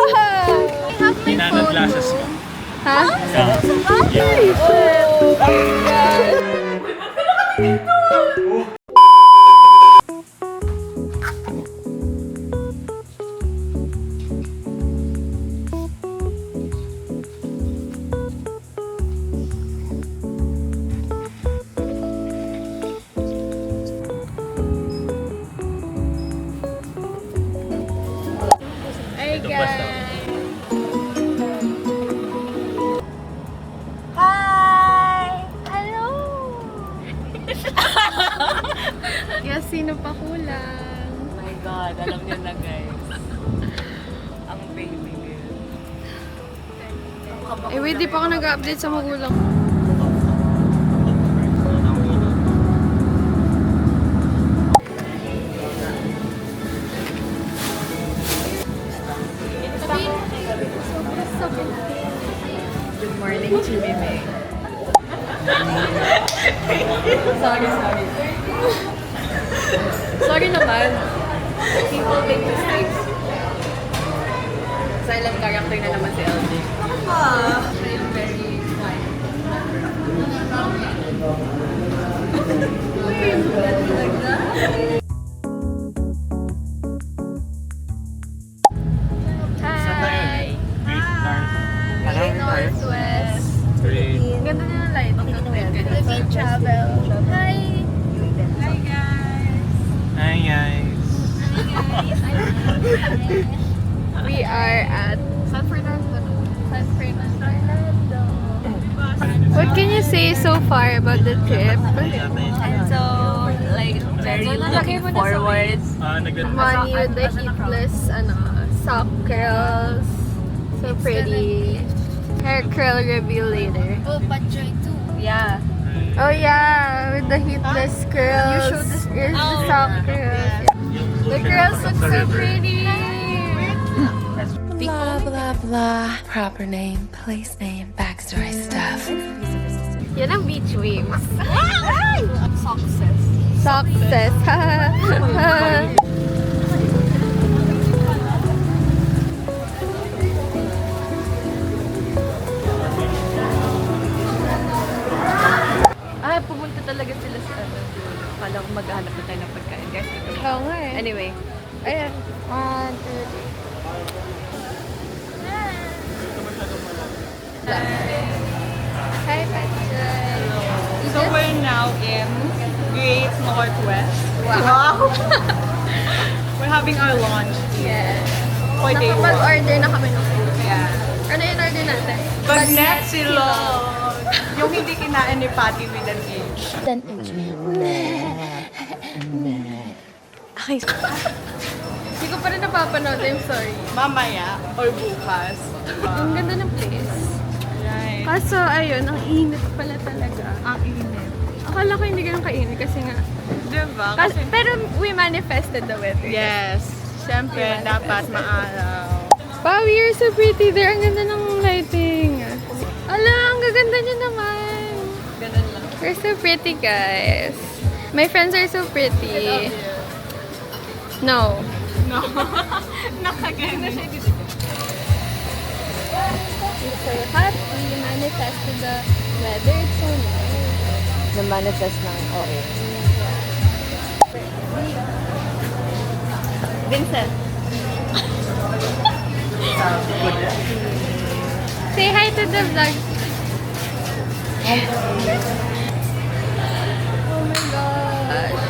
have my Hinanap phone. glasses mo. Ha? Yeah. Oh my God. Hi guys! Hi! Hello! Yes, sino pa kulang? Oh my God, alam niyo na guys. Ang baby girl. Eh, wait, di pa ako nag-update sa magulang. Good morning, Chimime. Sorry. Sorry naman. People make mistakes. Silent character na naman si LJ. Siya yung very quiet. Hi! Grade Northwest. Grade. Ang ganda niya ng light. Philippine Travel. Hi! Hi guys! Hi guys. We are at San Fernando. San Fernando. What can you say so far about the trip? And so, like, very looking forward. Money with the heatless, sock curls. So pretty. Hair curl reveal later. Oh, Patchoy too. Yeah. Oh yeah, with the heatless curls. Here's the sock curls. The curls look so pretty. Blah, blah, blah. Proper name, place name, backstory stuff. Yan ang beach waves. Success. Success. Ay, pumunta talaga sila sa ano. Akala ko maghahanap na tayo ng pagkain. Guys, ito. Oo nga eh. Anyway. Ayan. 1, 2, 3. Hi, Patrick. So we're now in Great Northwest. Wow. We're having our lunch Yes. for day one. Nakapag-order na kami ng food. Yeah. Ano yung order natin? Bagnet silog. Yung hindi kinain ni Patty with an H. Hindi ko pa rin napapanood. I'm sorry. Mamaya or bukas. Ang ganda ng place. Right. Kaso, ayun, ang init pala talaga. Ang init. Akala ko hindi ganun kainit kasi nga. Diba? Pero we manifested the weather. Yes. Siyempre, dapat maaraw. Wow, you're so pretty there. Ang ganda ng lighting. Ala, ang gaganda niyo naman. Ganun lang. You're so pretty, guys. My friends are so pretty. No. No. Nakagana siya. It's so hot. We manifested the weather. It's so nice. Na-manifest ng oo. Vincent. Say hi to the vlog. Oh my gosh.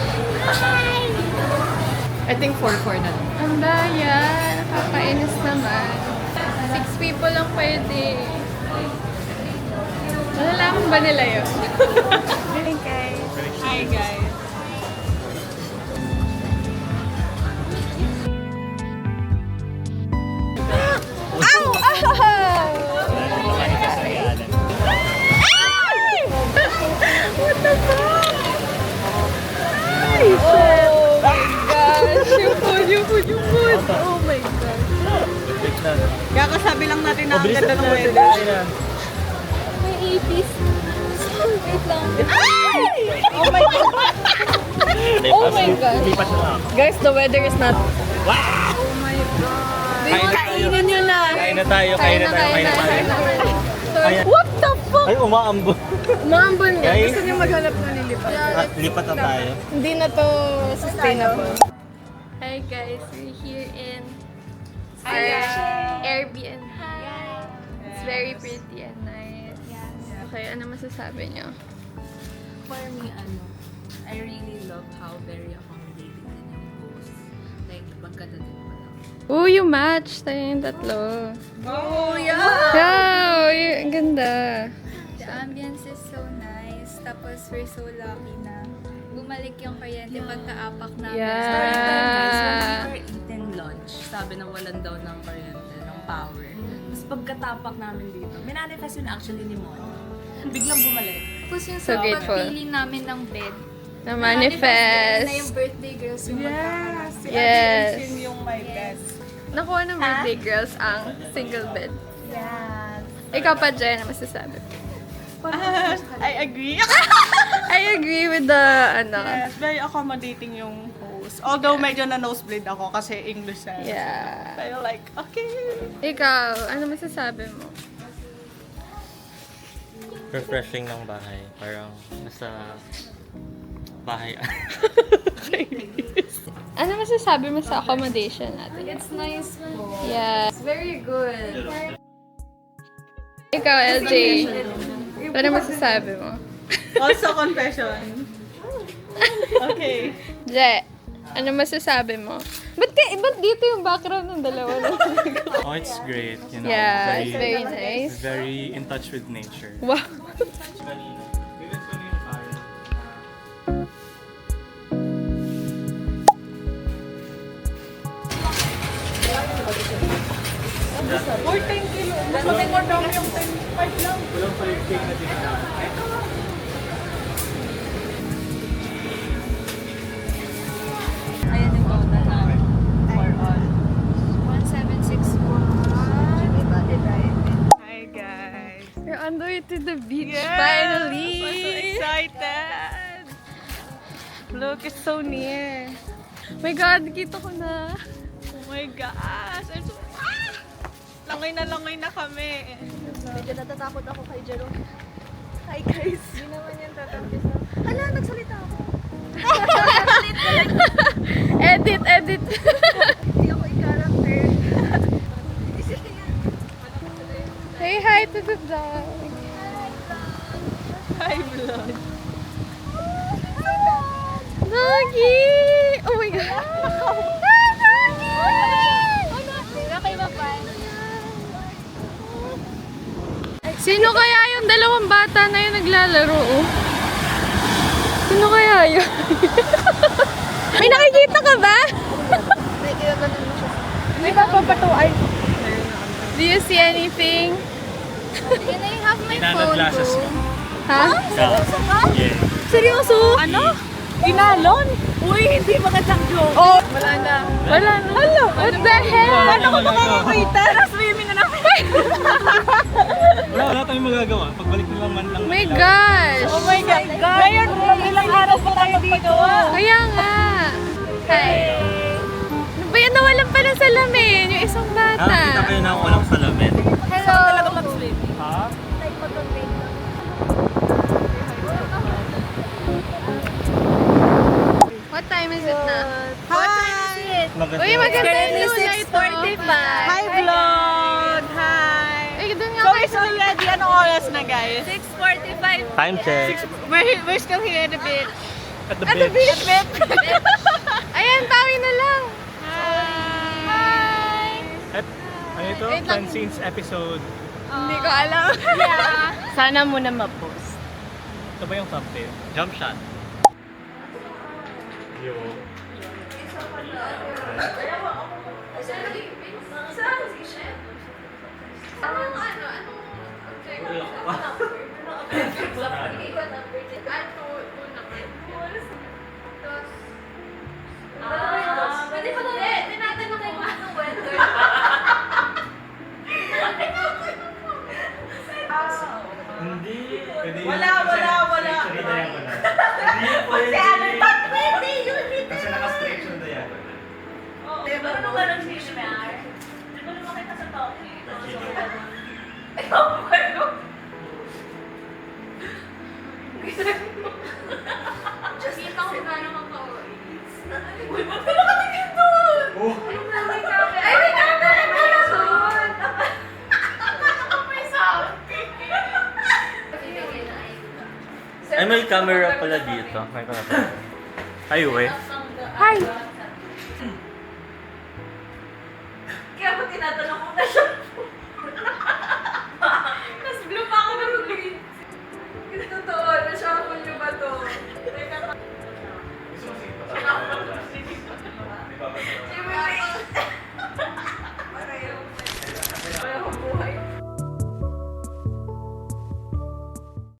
I think 4-4 na. Ang daya. Nakakainis naman. 6 people lang pwede. Malalaman ba nila yun? Okay. Hi guys. What the fuck? Oh my gosh! Yung food! Oh my gosh! Kakasabi lang natin na ang ganda ng weather. May 80s. Wait lang. Oh my God! Oh my gosh! Lipas na lang. Guys, the weather is not... Oh my god! Kainin nyo na! Kain na tayo, kain na tayo, kain na tayo. Ayan. What the fuck? Ay, umaambon. Maambon nga. Guys. Gusto niyo maghanap ng lilipat. Lipat na tayo. Hindi na to sustainable. Hi guys, we're here in our Airbnb. It's very pretty and nice. Okay, ano masasabi niyo? For me, I really love how very accommodating din yung host. Like, pagkadating mo lang. Oh, you match tayo yung tatlo. Oh, Wow, ang ganda. The ambience is so nice. Tapos we're so lucky na bumalik yung kuryente pagka-apak namin. Yeah. Story time, guys. When we were eating lunch, sabi na walang daw ng kuryente, ng power. Tapos pagkatapak namin dito, minanifest yun actually ni Mon. Biglang bumalik. Tapos yung So sa grateful. pagpili namin ng bed, Na na yung manifest. birthday girls yung magkakaroon. Si Yes. Yun yung my best. Nakuha ng birthday girls ang single bed. Yes. Ikaw pa, Jen, ano masasabi? I agree. I agree with the, Yes, very accommodating yung host. Although medyo na nosebleed ako kasi English na. yeah. Pero like, okay. Ikaw, ano masasabi mo? Refreshing ng bahay. Parang nasa bahay. Ano masasabi mo sa accommodation natin? It's nice po. Yeah. It's very good. Ikaw, LJ, ano masasabi mo? Also confession. Okay. Je, ano masasabi mo? Ba't dito yung background ng dalawa? Oh, it's great. You know, Yeah, it's very nice. Very in touch with nature. Wow. Or 10 kilo. Mas matingkod daw yung 10. 5 lang. Walang 5K na din na. Ayan yung total namin. For all. 1761. Hi guys. We're on the way to the beach, Yes, finally! I'm so excited. Look, it's so near. My God, kita ko na. Oh my gosh. I'm so... Langoy na kami. Medyo natatakot ako kay Jerome. Hi guys. Hindi naman yan tatampisa. Ala, nagsalita ako. Edit. Hindi ako i-character. Say hi to the vlog. Hi vlog. Doggy! Oh my God! Hi, Doggy! Okay ba pa? Sino kaya yung dalawang bata na yung naglalaro? Oh? Sino kaya yun? May nakikita ka ba? May kinaganon mo siya. May papapatuay. Do you see anything? Yan na yung half my Inanod phone glasses ko. ko. Ha? Yeah. Seryoso? Ano? Inalon? Uy, hindi magandang joke. Oh! Wala na. Hello! What the hell? Ano ko Makakita na swimming na namin. Wala tayong magagawa. Pagbalik na naman lang. My gosh! Oh my God. Ngayon, ilang araw pa tayo dito. Kaya nga. Hi. Ano ba yan? Nawalan pa ng salamin. Yung isang bata. Nakita kayo na walang salamin. Hello! Ha? What time is it na? Hi! Uy, maganda yung light oh. Hi vlog! Hi! Ay, doon nga So kayo. it's already anong oras na guys? 6:45. Time check. We're still here at the beach. At the beach. Ayan, tawi na lang. Hi! Ano ito? Francine's episode. Hindi ko alam. Sana muna ma-post. Ito ba yung thumbnail? Jump shot. Yo. Pwede pa ulit. Tinatanong ko yung anong weather. Hindi. Pwede yun. Wala. Hindi pwede. Pwede yun. Kasi naka-straight yung diagonal. Ano ba nang fish mar? Di ba naman kita sa Tokyo? camera pala dito. May camera. Highway. Hi!